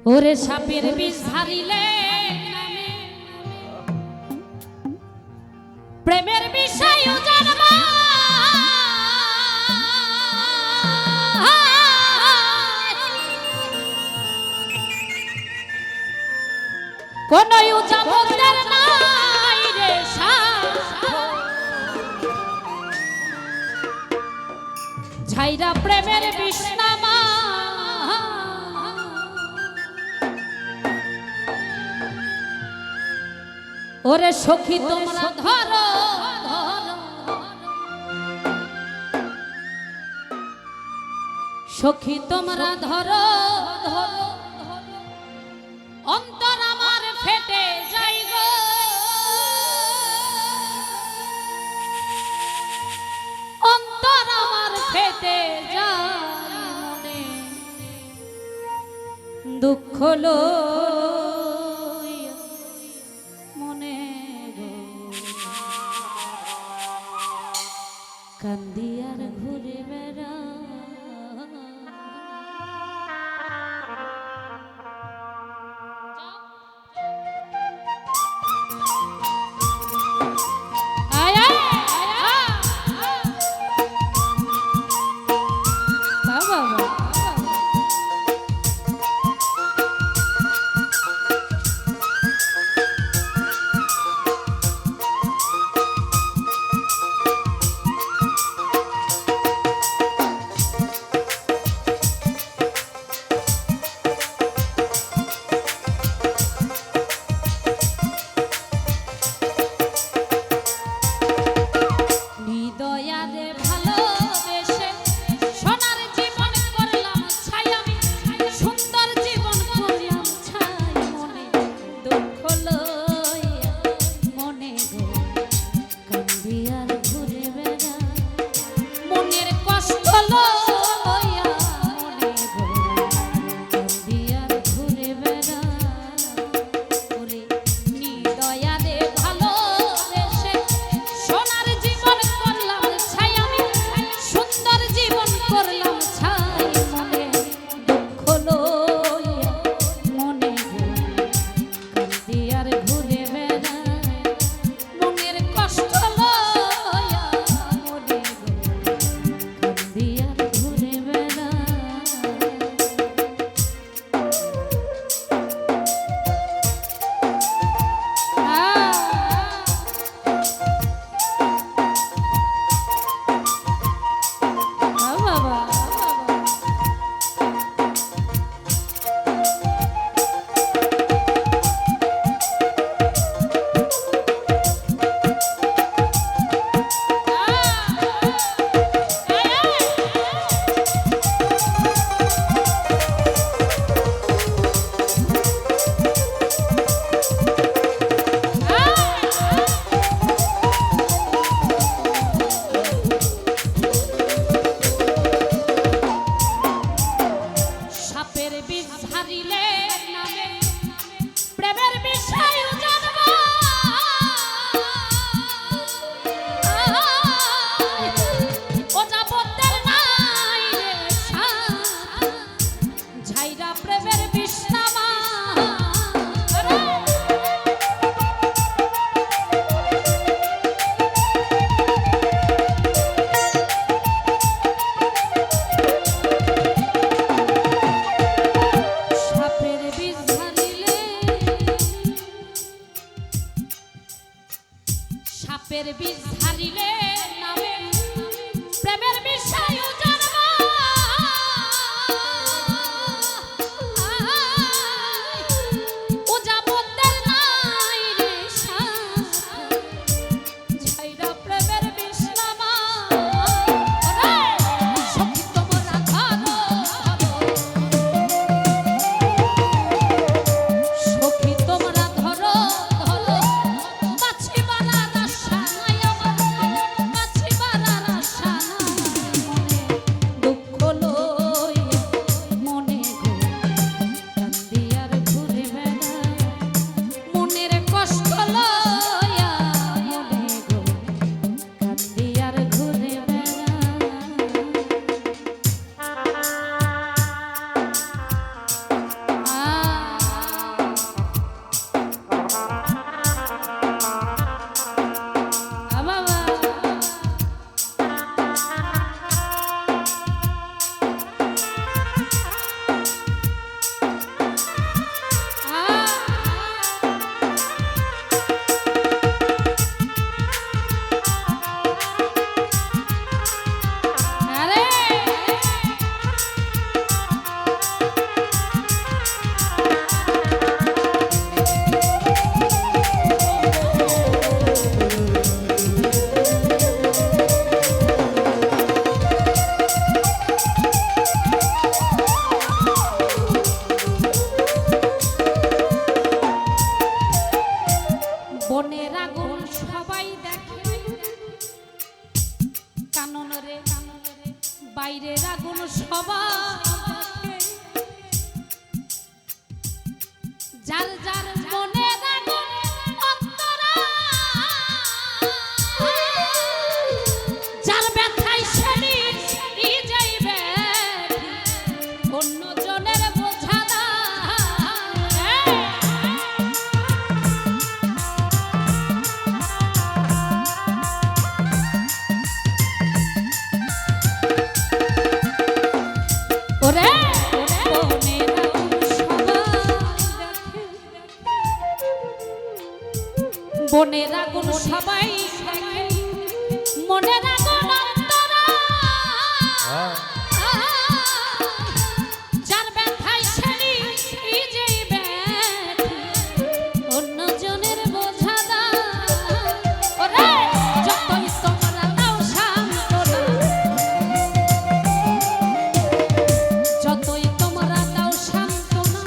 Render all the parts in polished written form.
ওরে সাপের বিষ ধারিলে প্রেমের বিষয় জানবা কোন উজাবতের নাই রে ছাইরা প্রেমের বিষ নামা ওরে সখী তোমরা ধরো সখী তোমরা ধরো অন্তর আমার ফেটে যাই গো অন্তর আমার ফেটে যায় মনে দুঃখ লো কান্দিয়ার ঘুরে বেড়া সাপের বিষ ধারিলে নামে প্রেমের বিষয় জানবা উজাবতের নাই রে ছাইরা প্রেমের বিষ নামা সখী তোমরা ধরো যার যার মনে রাগুন অন্তরা যার ব্যথায় শরীর যাইবে অন্য জনের বোঝা দা ওরে বনের আগুন সবাই মনের আগুন অন্তরা যার ব্যথায় শাড়ি যাইবে অন্য জনের বোঝা দা ওরে যতই তোমরা দাও সান্ত্বনা যতই তোমরা দাও সান্ত্বনা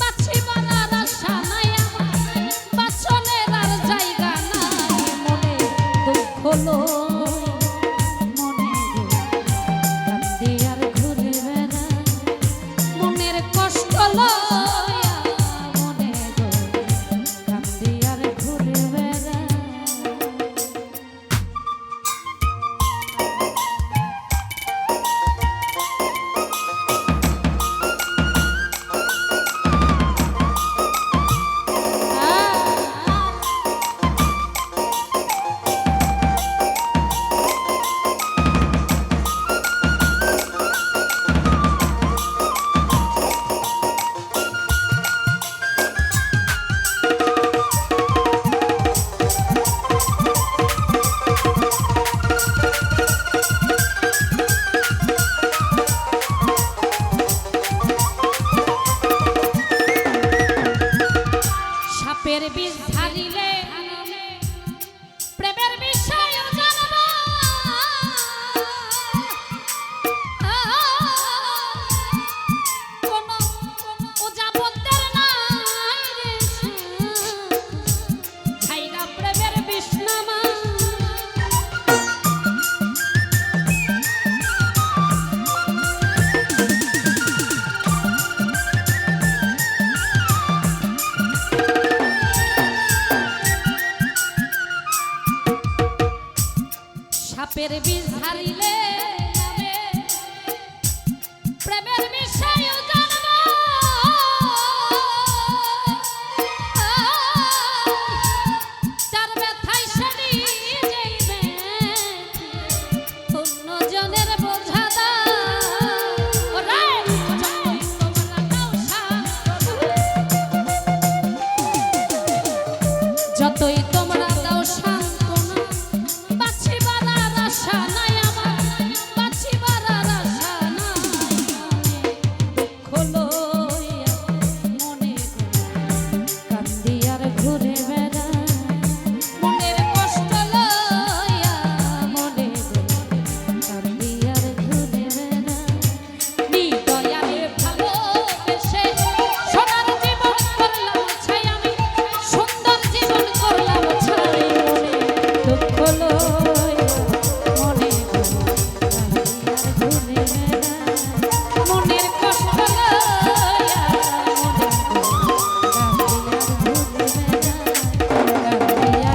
বাঁচিবার আর আশা নাই আমার বাঁচনের আর জায়গা নাই মনে দুঃখ মনে কান্দে আর ঘুরে বেড়া মনের কষ্ট লয়া মনে কান্দে আর ঘুরে বেড়া সাপের বিষ ঢালিলে প্রেমের বিষয় জানব কোন উজাবতের নাই রে ছাইরা প্রেমের বিষ নামা সাপের বিষ ঢালিলে প্রেমের বিষয় জানব তার ব্যথায় শাড়ি যাইবে অন্য জনের বোঝা দা ওরে যতই তোমরা দাও সান্ত্বনা যতই তোমরা দাও সান্ত্বনা বাঁচিবার আর আশা নাই আমার বাঁচিবার আর আশা নাই দুঃখ লইয়া মনে কান্দি আর ঘুরে বেড়া মনের কষ্ট লইয়া মনে কান্দি আর ঘুরে বেড়া হৃদয়ারে ভালোবেসে সোনার জীবন করলাম ছাই আমি সুন্দর জীবন করলাম ছাই মনে দুঃখ লইয়া মনে কান্দি আর ঘুরে বেড়া মনের কষ্ট লইয়া মনে কান্দি আর ঘুরে বেড়া কান্দি আর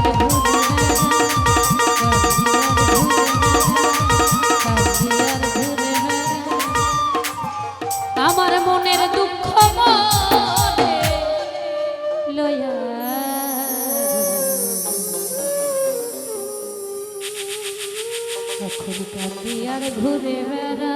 ঘুরে বেড়া কান্দি আর ঘুরে বেড়া আমার মনের দুঃখ মনে লয়া এখন কান্দি আর ঘুরে বেড়া